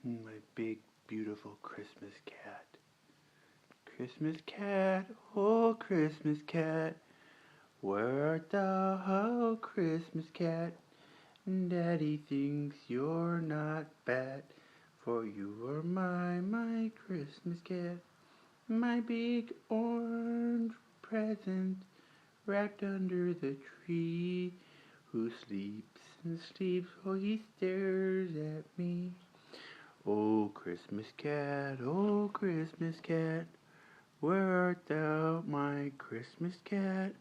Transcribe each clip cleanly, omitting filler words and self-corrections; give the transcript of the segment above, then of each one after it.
My big, beautiful Christmas cat. Christmas cat, oh Christmas cat, where art thou, oh Christmas cat? Daddy thinks you're not bad, for you are my Christmas cat. My big orange present wrapped under the tree. Who sleeps and sleeps while he stares at me. Oh Christmas cat, oh Christmas cat, where art thou, my Christmas cat?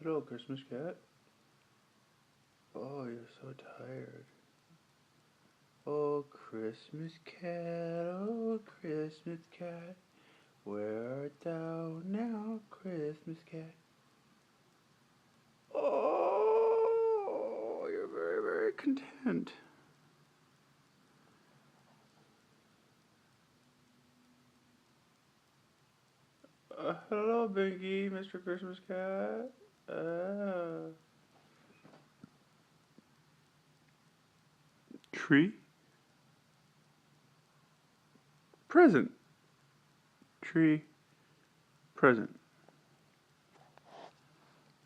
Hello, Christmas cat. Oh, you're so tired. Oh Christmas cat, oh Christmas cat, where art thou now, Christmas cat? Oh, you're very, very content. Hello, Binky, Mr. Christmas cat. Tree? Present. Tree. Present.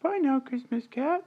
Bye now, Christmas cat.